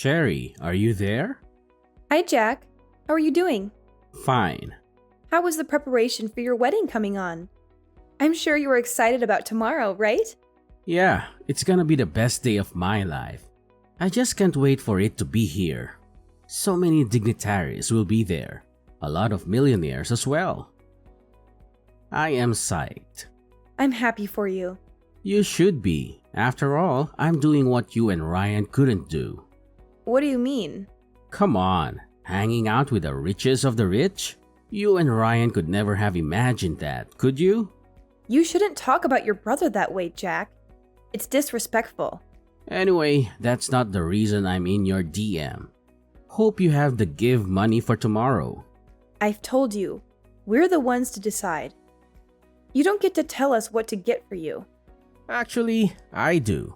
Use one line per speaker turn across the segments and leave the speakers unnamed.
Cherry, are you there?
Hi, Jack. How are you doing?
Fine.
How was the preparation for your wedding coming on? I'm sure you are excited about tomorrow, right?
Yeah, it's gonna be the best day of my life. I just can't wait for it to be here. So many dignitaries will be there. A lot of millionaires as well. I am psyched.
I'm happy for you.
You should be. After all, I'm doing what you and Ryan couldn't do.
What do you mean?
Come on, hanging out with the richest of the rich? You and Ryan could never have imagined that, could you?
You shouldn't talk about your brother that way, Jack. It's disrespectful.
Anyway, that's not the reason I'm in your DM. Hope you have the give money for tomorrow.
I've told you, we're the ones to decide. You don't get to tell us what to get for you.
Actually, I do.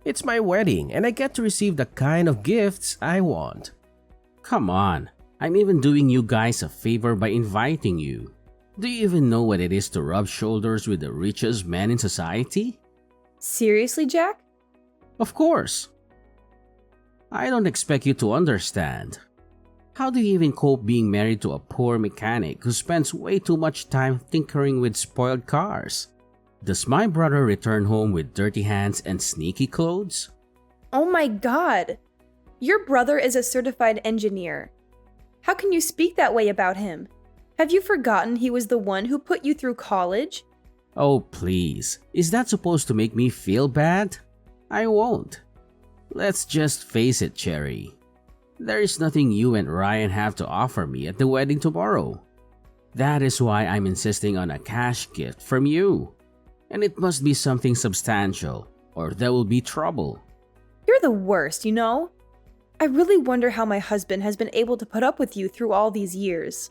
It's my wedding and I get to receive the kind of gifts I want.
Come on, I'm even doing you guys a favor by inviting you. Do you even know what it is to rub shoulders with the richest man in society?
Seriously, Jack?
Of course. I don't expect you to understand. How do you even cope being married to a poor mechanic who spends way too much time tinkering with spoiled cars? Does my brother return home with dirty hands and sneaky clothes?
Oh my God! Your brother is a certified engineer. How can you speak that way about him? Have you forgotten he was the one who put you through college?
Oh please, is that supposed to make me feel bad? I won't. Let's just face it, Cherry. There is nothing you and Ryan have to offer me at the wedding tomorrow. That is why I'm insisting on a cash gift from you. And it must be something substantial, or there will be trouble.
You're the worst, you know? I really wonder how my husband has been able to put up with you through all these years.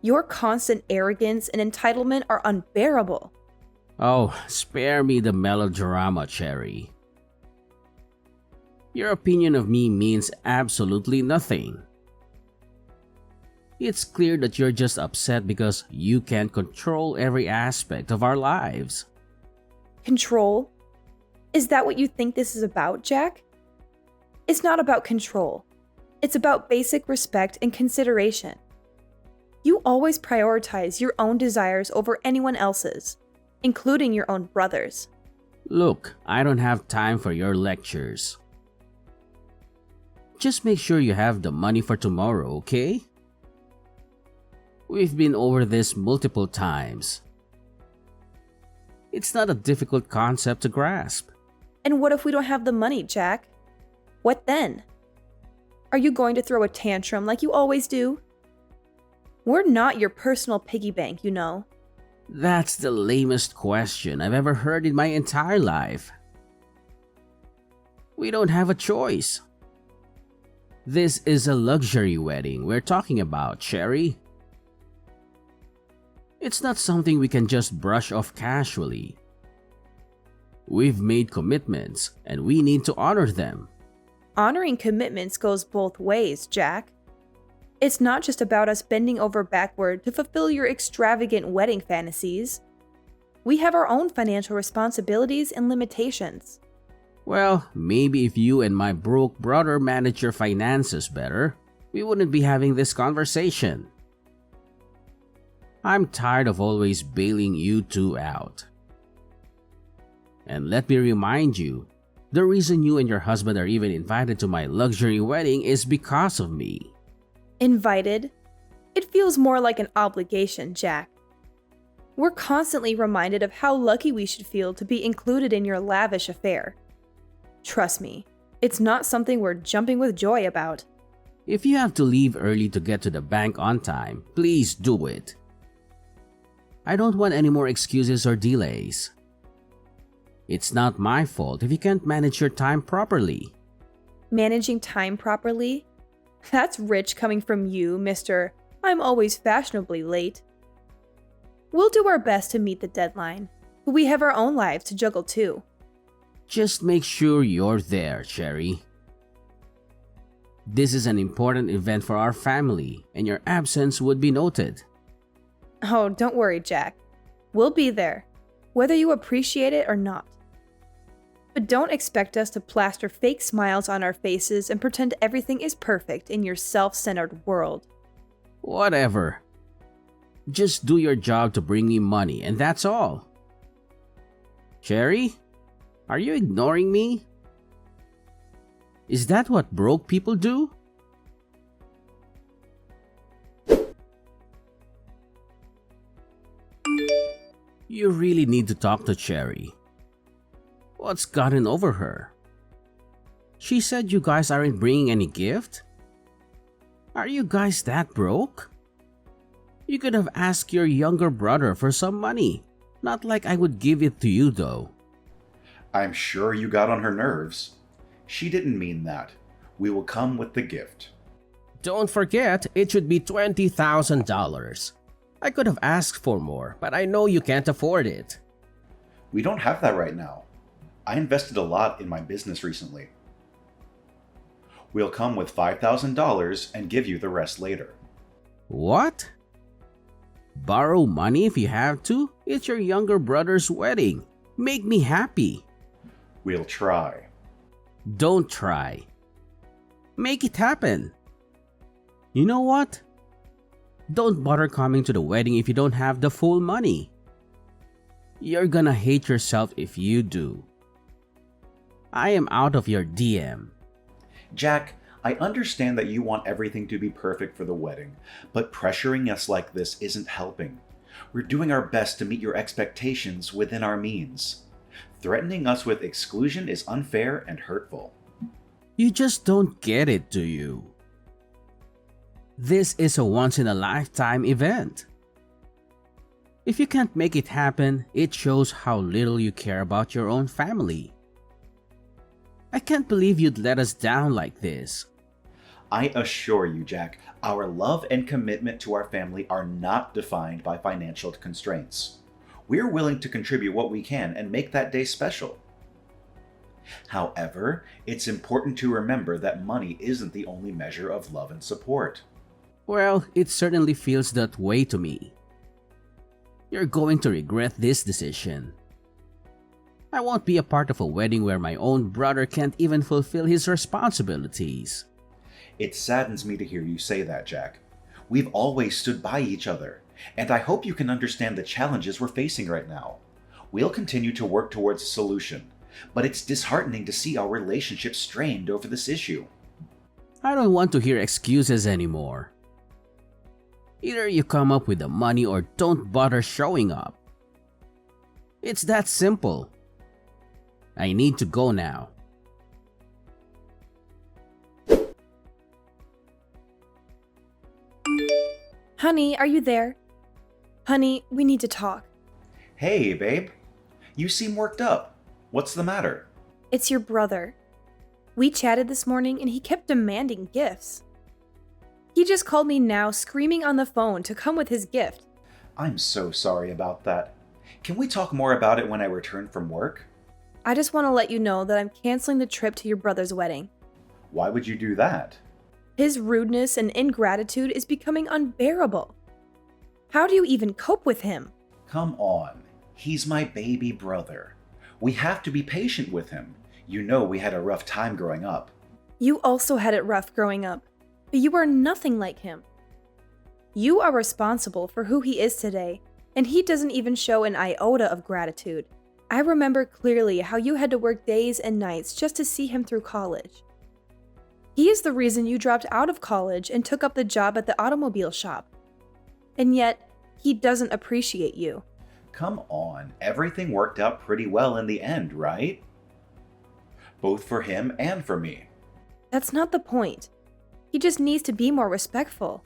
Your constant arrogance and entitlement are unbearable.
Oh, spare me the melodrama, Cherry. Your opinion of me means absolutely nothing. It's clear that you're just upset because you can't control every aspect of our lives.
Control? Is that what you think this is about, Jack? It's not about control. It's about basic respect and consideration. You always prioritize your own desires over anyone else's, including your own brother's.
Look, I don't have time for your lectures. Just make sure you have the money for tomorrow, okay? We've been over this multiple times. It's not a difficult concept to grasp.
And what if we don't have the money, Jack? What then? Are you going to throw a tantrum like you always do? We're not your personal piggy bank, you know.
That's the lamest question I've ever heard in my entire life. We don't have a choice. This is a luxury wedding we're talking about, Cherry. It's not something we can just brush off casually. We've made commitments and we need to honor them.
Honoring commitments goes both ways, Jack. It's not just about us bending over backward to fulfill your extravagant wedding fantasies. We have our own financial responsibilities and limitations.
Well, maybe if you and my broke brother managed your finances better, we wouldn't be having this conversation. I'm tired of always bailing you two out. And let me remind you, the reason you and your husband are even invited to my luxury wedding is because of me.
Invited? It feels more like an obligation, Jack. We're constantly reminded of how lucky we should feel to be included in your lavish affair. Trust me, it's not something we're jumping with joy about.
If you have to leave early to get to the bank on time, please do it. I don't want any more excuses or delays. It's not my fault if you can't manage your time properly.
Managing time properly? That's rich coming from you, Mr. I'm always fashionably late. We'll do our best to meet the deadline, but we have our own lives to juggle too.
Just make sure you're there, Cherry. This is an important event for our family, and your absence would be noted.
Oh, don't worry, Jack. We'll be there, whether you appreciate it or not. But don't expect us to plaster fake smiles on our faces and pretend everything is perfect in your self-centered world.
Whatever. Just do your job to bring me money, and that's all. Cherry, are you ignoring me? Is that what broke people do? You really need to talk to Cherry. What's gotten over her? She said you guys aren't bringing any gift? Are you guys that broke? You could have asked your younger brother for some money. Not like I would give it to you though.
I'm sure you got on her nerves. She didn't mean that. We will come with the gift.
Don't forget, it should be $20,000. I could have asked for more, but I know you can't afford it.
We don't have that right now. I invested a lot in my business recently. We'll come with $5,000 and give you the rest later.
What? Borrow money if you have to? It's your younger brother's wedding. Make me happy.
We'll try.
Don't try. Make it happen. You know what? Don't bother coming to the wedding if you don't have the full money. You're gonna hate yourself if you do. I am out of your DM.
Jack, I understand that you want everything to be perfect for the wedding, but pressuring us like this isn't helping. We're doing our best to meet your expectations within our means. Threatening us with exclusion is unfair and hurtful.
You just don't get it, do you? This is a once-in-a-lifetime event. If you can't make it happen, it shows how little you care about your own family. I can't believe you'd let us down like this.
I assure you, Jack, our love and commitment to our family are not defined by financial constraints. We're willing to contribute what we can and make that day special. However, it's important to remember that money isn't the only measure of love and support.
Well, it certainly feels that way to me. You're going to regret this decision. I won't be a part of a wedding where my own brother can't even fulfill his responsibilities.
It saddens me to hear you say that, Jack. We've always stood by each other, and I hope you can understand the challenges we're facing right now. We'll continue to work towards a solution, but it's disheartening to see our relationship strained over this issue.
I don't want to hear excuses anymore. Either you come up with the money or don't bother showing up. It's that simple. I need to go now.
Honey, are you there? Honey, we need to talk.
Hey, babe. You seem worked up. What's the matter?
It's your brother. We chatted this morning and he kept demanding gifts. He just called me now screaming on the phone to come with his gift.
I'm so sorry about that. Can we talk more about it when I return from work?
I just want to let you know that I'm canceling the trip to your brother's wedding.
Why would you do that?
His rudeness and ingratitude is becoming unbearable. How do you even cope with him?
Come on. He's my baby brother. We have to be patient with him. You know we had a rough time growing up.
You also had it rough growing up, but you are nothing like him. You are responsible for who he is today, and he doesn't even show an iota of gratitude. I remember clearly how you had to work days and nights just to see him through college. He is the reason you dropped out of college and took up the job at the automobile shop. And yet, he doesn't appreciate you.
Come on, everything worked out pretty well in the end, right? Both for him and for me.
That's not the point. He just needs to be more respectful.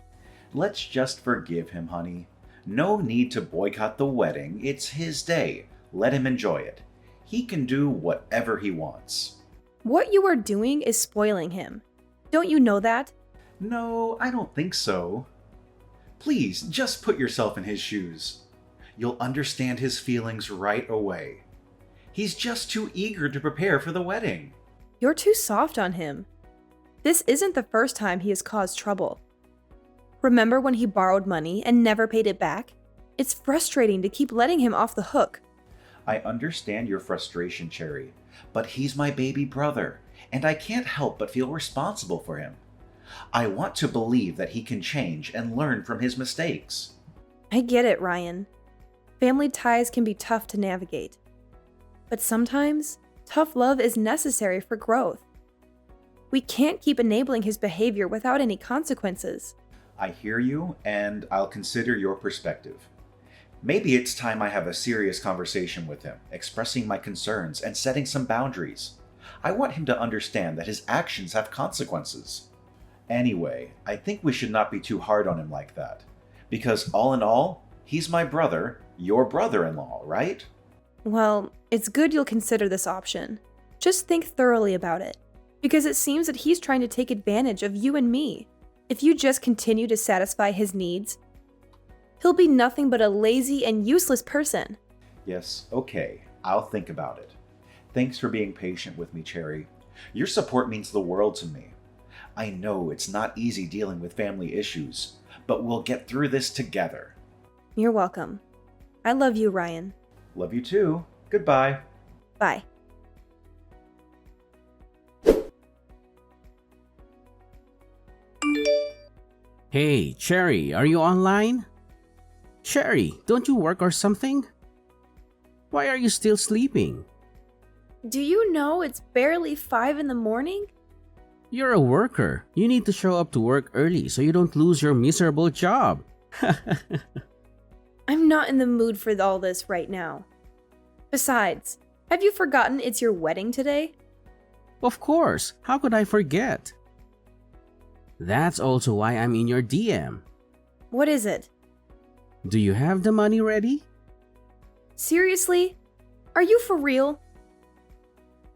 Let's just forgive him, honey. No need to boycott the wedding. It's his day. Let him enjoy it. He can do whatever he wants.
What you are doing is spoiling him. Don't you know that?
No, I don't think so. Please, just put yourself in his shoes. You'll understand his feelings right away. He's just too eager to prepare for the wedding.
You're too soft on him. This isn't the first time he has caused trouble. Remember when he borrowed money and never paid it back? It's frustrating to keep letting him off the hook.
I understand your frustration, Cherry, but he's my baby brother, and I can't help but feel responsible for him. I want to believe that he can change and learn from his mistakes.
I get it, Ryan. Family ties can be tough to navigate. But sometimes, tough love is necessary for growth. We can't keep enabling his behavior without any consequences.
I hear you, and I'll consider your perspective. Maybe it's time I have a serious conversation with him, expressing my concerns and setting some boundaries. I want him to understand that his actions have consequences. Anyway, I think we should not be too hard on him like that. Because all in all, he's my brother, your brother-in-law, right?
Well, it's good you'll consider this option. Just think thoroughly about it, because it seems that he's trying to take advantage of you and me. If you just continue to satisfy his needs, he'll be nothing but a lazy and useless person.
Yes, okay, I'll think about it. Thanks for being patient with me, Cherry. Your support means the world to me. I know it's not easy dealing with family issues, but we'll get through this together.
You're welcome. I love you, Ryan.
Love you too. Goodbye.
Bye.
Hey, Cherry, are you online? Cherry, don't you work or something? Why are you still sleeping?
Do you know it's barely 5 in the morning?
You're a worker. You need to show up to work early so you don't lose your miserable job.
I'm not in the mood for all this right now. Besides, have you forgotten it's your wedding today?
Of course, how could I forget? That's also why I'm in your DM.
What is it?
Do you have the money ready?
Seriously? Are you for real?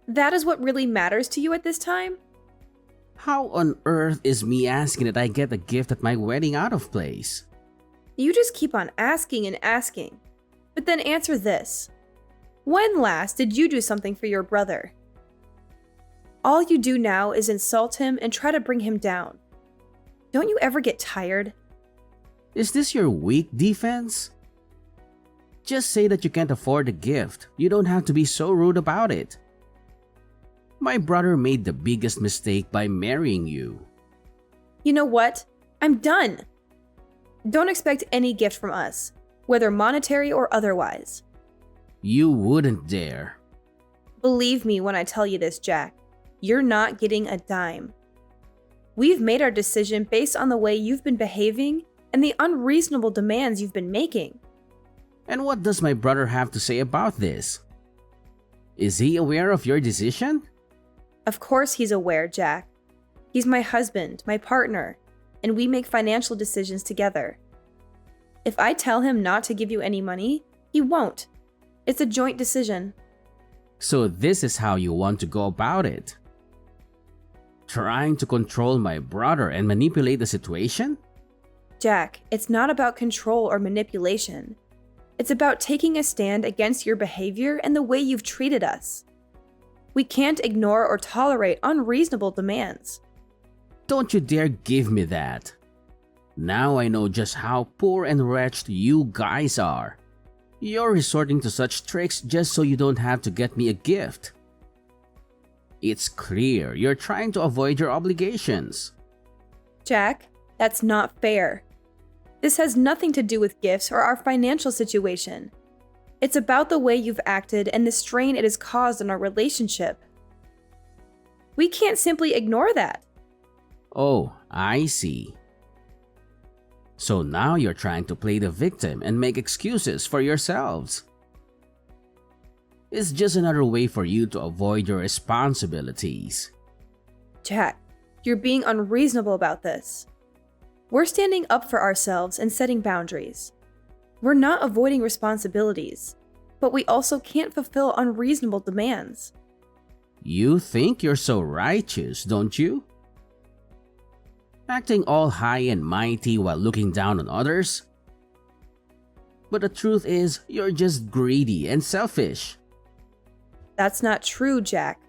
That is what really matters to you at this time?
How on earth is me asking that I get a gift at my wedding out of place?
You just keep on asking and asking. But then answer this. When last did you do something for your brother? All you do now is insult him and try to bring him down. Don't you ever get tired?
Is this your weak defense? Just say that you can't afford the gift. You don't have to be so rude about it. My brother made the biggest mistake by marrying you.
You know what? I'm done. Don't expect any gift from us, whether monetary or otherwise.
You wouldn't dare.
Believe me when I tell you this, Jack. You're not getting a dime. We've made our decision based on the way you've been behaving and the unreasonable demands you've been making.
And what does my brother have to say about this? Is he aware of your decision?
Of course he's aware, Jack. He's my husband, my partner, and we make financial decisions together. If I tell him not to give you any money, he won't. It's a joint decision.
So this is how you want to go about it? Trying to control my brother and manipulate the situation?
Jack, it's not about control or manipulation. It's about taking a stand against your behavior and the way you've treated us. We can't ignore or tolerate unreasonable demands.
Don't you dare give me that. Now I know just how poor and wretched you guys are. You're resorting to such tricks just so you don't have to get me a gift. It's clear you're trying to avoid your obligations.
Jack, that's not fair. This has nothing to do with gifts or our financial situation. It's about the way you've acted and the strain it has caused on our relationship. We can't simply ignore that.
Oh, I see. So now you're trying to play the victim and make excuses for yourselves. It's just another way for you to avoid your responsibilities.
Jack, you're being unreasonable about this. We're standing up for ourselves and setting boundaries. We're not avoiding responsibilities, but we also can't fulfill unreasonable demands.
You think you're so righteous, don't you? Acting all high and mighty while looking down on others? But the truth is, you're just greedy and selfish.
That's not true, Jack.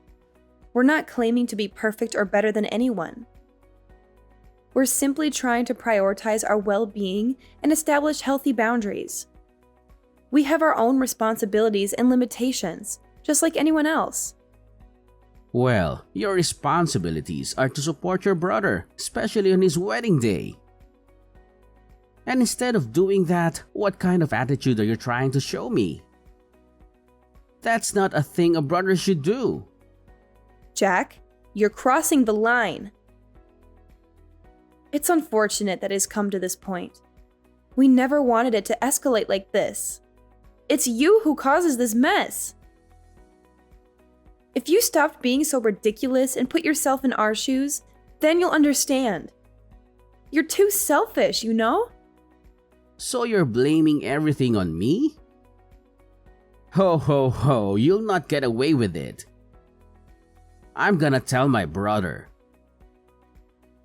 We're not claiming to be perfect or better than anyone. We're simply trying to prioritize our well-being and establish healthy boundaries. We have our own responsibilities and limitations, just like anyone else.
Well, your responsibilities are to support your brother, especially on his wedding day. And instead of doing that, what kind of attitude are you trying to show me? That's not a thing a brother should do.
Jack, you're crossing the line. It's unfortunate that it's come to this point. We never wanted it to escalate like this. It's you who causes this mess. If you stopped being so ridiculous and put yourself in our shoes, then you'll understand. You're too selfish, you know?
So you're blaming everything on me? Ho ho ho, you'll not get away with it. I'm gonna tell my brother.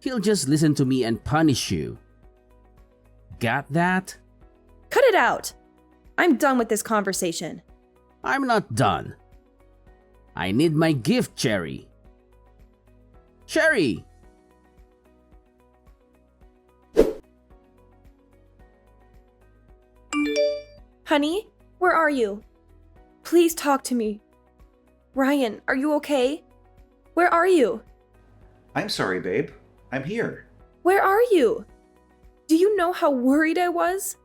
He'll just listen to me and punish you. Got that?
Cut it out! I'm done with this conversation.
I'm not done. I need my gift, Cherry. Cherry!
Honey, where are you? Please talk to me. Ryan, are you okay? Where are you?
I'm sorry, babe. I'm here.
Where are you? Do you know how worried I was?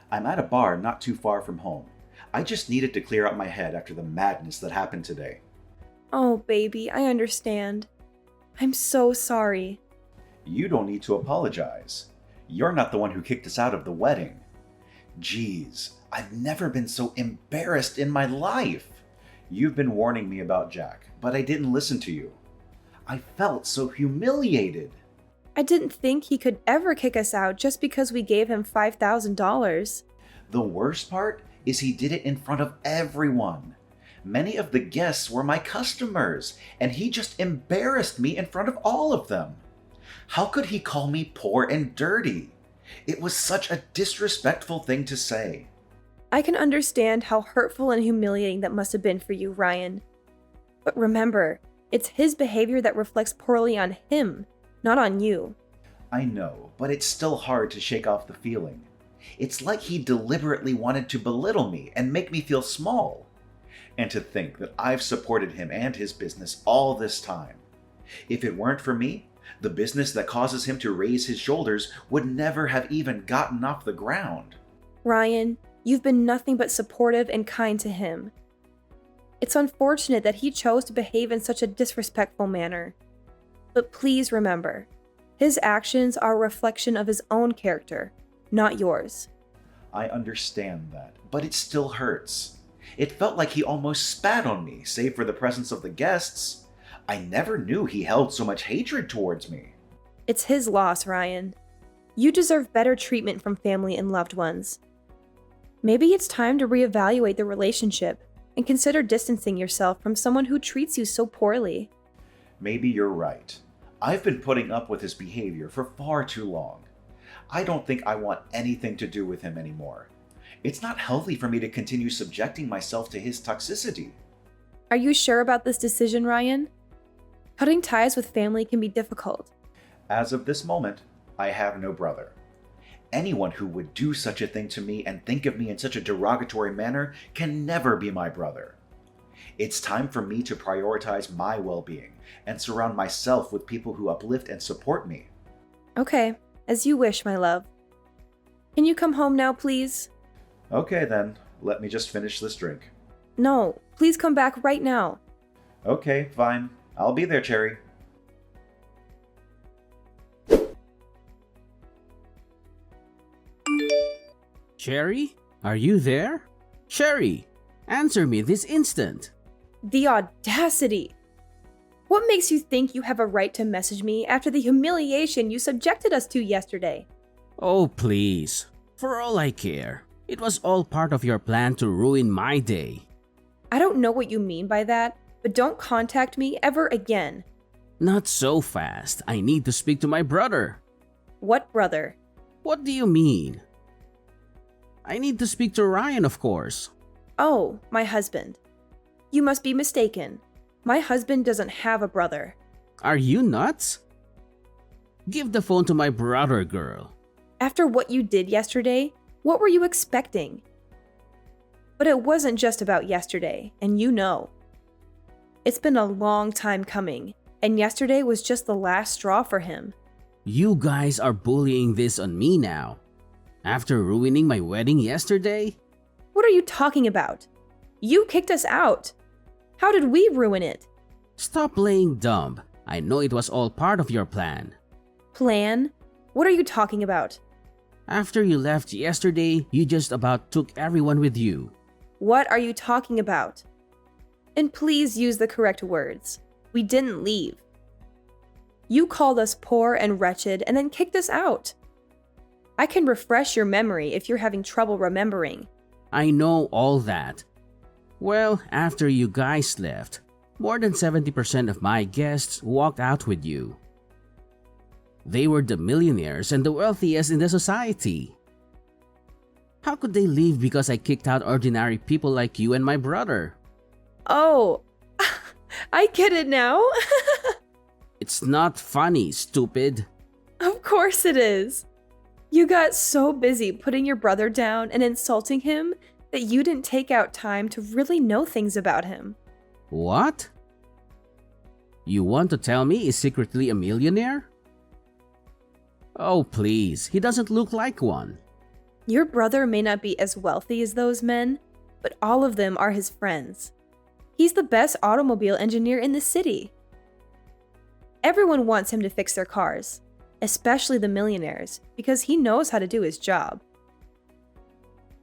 I'm at a bar not too far from home. I just needed to clear out my head after the madness that happened today.
Oh, baby, I understand. I'm so sorry.
You don't need to apologize. You're not the one who kicked us out of the wedding. Jeez, I've never been so embarrassed in my life. You've been warning me about Jack, but I didn't listen to you. I felt so humiliated.
I didn't think he could ever kick us out just because we gave him $5,000.
The worst part is he did it in front of everyone. Many of the guests were my customers, and he just embarrassed me in front of all of them. How could he call me poor and dirty? It was such a disrespectful thing to say.
I can understand how hurtful and humiliating that must have been for you, Ryan. But remember, it's his behavior that reflects poorly on him, not on you.
I know, but it's still hard to shake off the feeling. It's like he deliberately wanted to belittle me and make me feel small. And to think that I've supported him and his business all this time. If it weren't for me, the business that causes him to raise his shoulders would never have even gotten off the ground.
Ryan, you've been nothing but supportive and kind to him. It's unfortunate that he chose to behave in such a disrespectful manner. But please remember, his actions are a reflection of his own character, not yours.
I understand that, but it still hurts. It felt like he almost spat on me, save for the presence of the guests. I never knew he held so much hatred towards me.
It's his loss, Ryan. You deserve better treatment from family and loved ones. Maybe it's time to reevaluate the relationship and consider distancing yourself from someone who treats you so poorly.
Maybe you're right. I've been putting up with his behavior for far too long. I don't think I want anything to do with him anymore. It's not healthy for me to continue subjecting myself to his toxicity.
Are you sure about this decision, Ryan? Cutting ties with family can be difficult.
As of this moment, I have no brother. Anyone who would do such a thing to me and think of me in such a derogatory manner can never be my brother. It's time for me to prioritize my well-being and surround myself with people who uplift and support me.
Okay, as you wish, my love. Can you come home now, please?
Okay then, let me just finish this drink.
No, please come back right now.
Okay, fine. I'll be there, Cherry.
Cherry? Are you there? Cherry, answer me this instant.
The audacity! What makes you think you have a right to message me after the humiliation you subjected us to yesterday?
Oh, please. For all I care, it was all part of your plan to ruin my day.
I don't know what you mean by that, but don't contact me ever again.
Not so fast. I need to speak to my brother.
What brother?
What do you mean? I need to speak to Ryan, of course.
Oh, my husband. You must be mistaken. My husband doesn't have a brother.
Are you nuts? Give the phone to my brother, girl.
After what you did yesterday, what were you expecting? But it wasn't just about yesterday, and you know. It's been a long time coming, and yesterday was just the last straw for him.
You guys are bullying this on me now. After ruining my wedding yesterday?
What are you talking about? You kicked us out. How did we ruin it?
Stop playing dumb. I know it was all part of your plan.
Plan? What are you talking about?
After you left yesterday, you just about took everyone with you.
What are you talking about? And please use the correct words. We didn't leave. You called us poor and wretched and then kicked us out. I can refresh your memory if you're having trouble remembering.
I know all that. Well, after you guys left, more than 70% of my guests walked out with you. They were the millionaires and the wealthiest in the society. How could they leave because I kicked out ordinary people like you and my brother?
Oh, I get it now.
It's not funny, stupid.
Of course it is. You got so busy putting your brother down and insulting him that you didn't take out time to really know things about him.
What? You want to tell me he's secretly a millionaire? Oh, please, he doesn't look like one.
Your brother may not be as wealthy as those men, but all of them are his friends. He's the best automobile engineer in the city. Everyone wants him to fix their cars, especially the millionaires, because he knows how to do his job.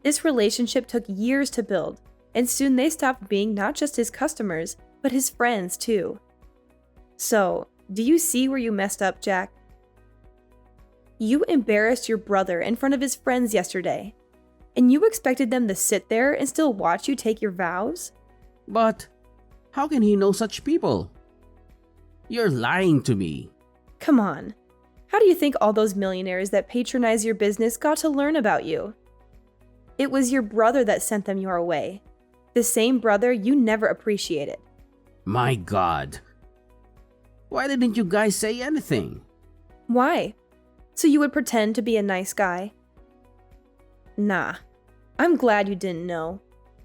This relationship took years to build, and soon they stopped being not just his customers, but his friends too. So, do you see where you messed up, Jack? You embarrassed your brother in front of his friends yesterday, and you expected them to sit there and still watch you take your vows?
But how can he know such people? You're lying to me.
Come on. How do you think all those millionaires that patronize your business got to learn about you? It was your brother that sent them your way. The same brother you never appreciated.
My God. Why didn't you guys say anything?
Why? So you would pretend to be a nice guy? Nah. I'm glad you didn't know,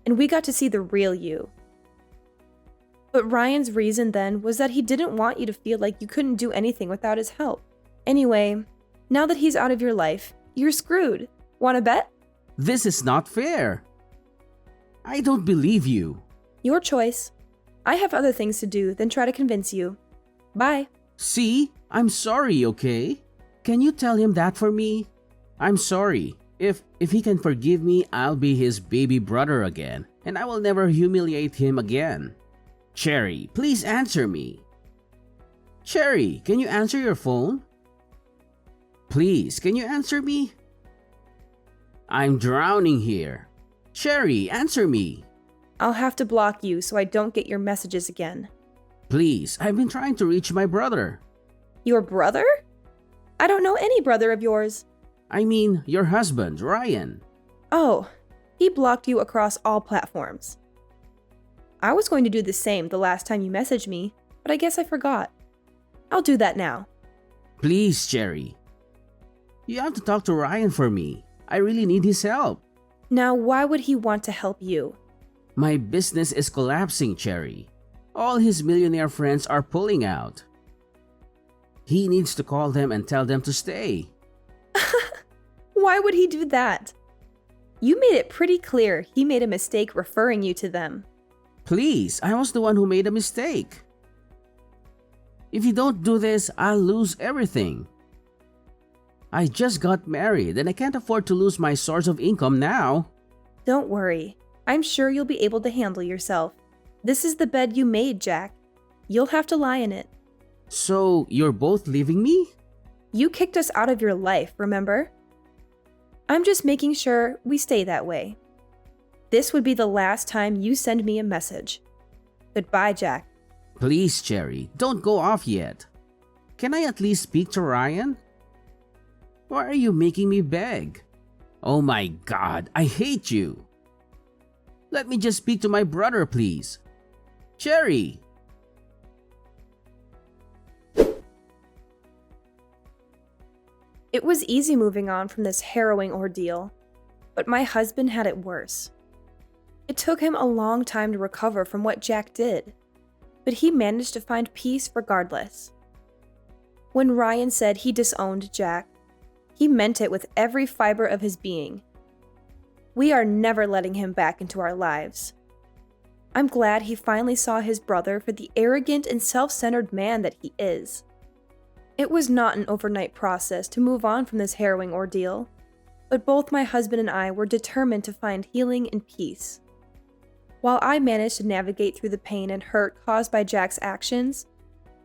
and we got to see the real you. But Ryan's reason then was that he didn't want you to feel like you couldn't do anything without his help. Anyway, now that he's out of your life, you're screwed. Want to bet?
This is not fair. I don't believe you.
Your choice. I have other things to do than try to convince you. Bye.
See, I'm sorry, okay? Can you tell him that for me? I'm sorry. If he can forgive me, I'll be his baby brother again, and I will never humiliate him again. Cherry, please answer me. Cherry, can you answer your phone? Please, can you answer me? I'm drowning here. Cherry, answer me.
I'll have to block you so I don't get your messages again.
Please, I've been trying to reach my brother.
Your brother? I don't know any brother of yours.
I mean, your husband, Ryan.
Oh, he blocked you across all platforms. I was going to do the same the last time you messaged me, but I guess I forgot. I'll do that now.
Please, Cherry. You have to talk to Ryan for me. I really need his help.
Now, why would he want to help you?
My business is collapsing, Cherry. All his millionaire friends are pulling out. He needs to call them and tell them to stay.
Why would he do that? You made it pretty clear he made a mistake referring you to them.
Please, I was the one who made a mistake. If you don't do this, I'll lose everything. I just got married and I can't afford to lose my source of income now.
Don't worry. I'm sure you'll be able to handle yourself. This is the bed you made, Jack. You'll have to lie in it.
So, you're both leaving me?
You kicked us out of your life, remember? I'm just making sure we stay that way. This would be the last time you send me a message. Goodbye, Jack.
Please, Cherry, don't go off yet. Can I at least speak to Ryan? Why are you making me beg? Oh my God, I hate you. Let me just speak to my brother, please. Cherry!
It was easy moving on from this harrowing ordeal, but my husband had it worse. It took him a long time to recover from what Jack did, but he managed to find peace regardless. When Ryan said he disowned Jack, he meant it with every fiber of his being. We are never letting him back into our lives. I'm glad he finally saw his brother for the arrogant and self-centered man that he is. It was not an overnight process to move on from this harrowing ordeal, but both my husband and I were determined to find healing and peace. While I managed to navigate through the pain and hurt caused by Jack's actions,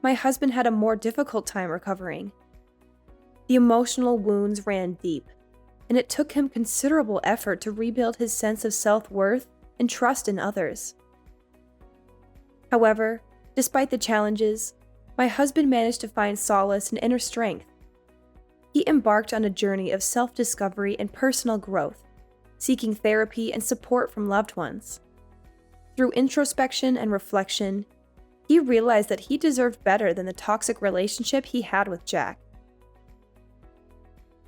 my husband had a more difficult time recovering. The emotional wounds ran deep, and it took him considerable effort to rebuild his sense of self-worth and trust in others. However, despite the challenges, my husband managed to find solace and inner strength. He embarked on a journey of self-discovery and personal growth, seeking therapy and support from loved ones. Through introspection and reflection, he realized that he deserved better than the toxic relationship he had with Jack.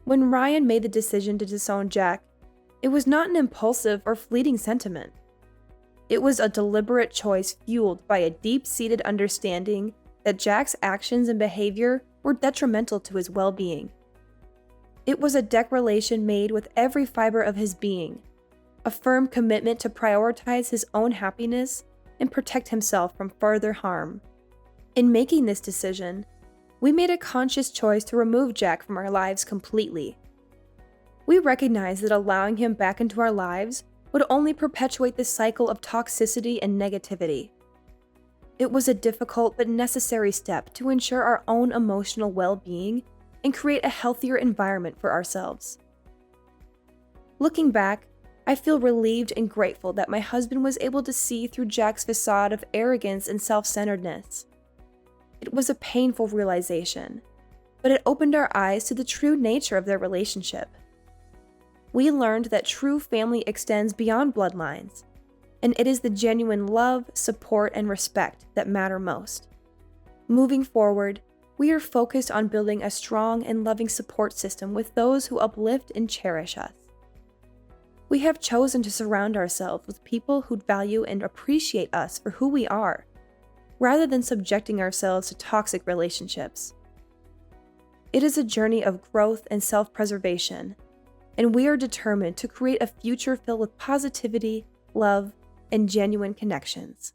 When Ryan made the decision to disown Jack, it was not an impulsive or fleeting sentiment. It was a deliberate choice fueled by a deep-seated understanding that Jack's actions and behavior were detrimental to his well-being. It was a declaration made with every fiber of his being, a firm commitment to prioritize his own happiness and protect himself from further harm. In making this decision, we made a conscious choice to remove Jack from our lives completely. We recognized that allowing him back into our lives would only perpetuate the cycle of toxicity and negativity. It was a difficult but necessary step to ensure our own emotional well-being and create a healthier environment for ourselves. Looking back, I feel relieved and grateful that my husband was able to see through Jack's facade of arrogance and self-centeredness. It was a painful realization, but it opened our eyes to the true nature of their relationship. We learned that true family extends beyond bloodlines, and it is the genuine love, support, and respect that matter most. Moving forward, we are focused on building a strong and loving support system with those who uplift and cherish us. We have chosen to surround ourselves with people who value and appreciate us for who we are, rather than subjecting ourselves to toxic relationships. It is a journey of growth and self-preservation, and we are determined to create a future filled with positivity, love, and genuine connections.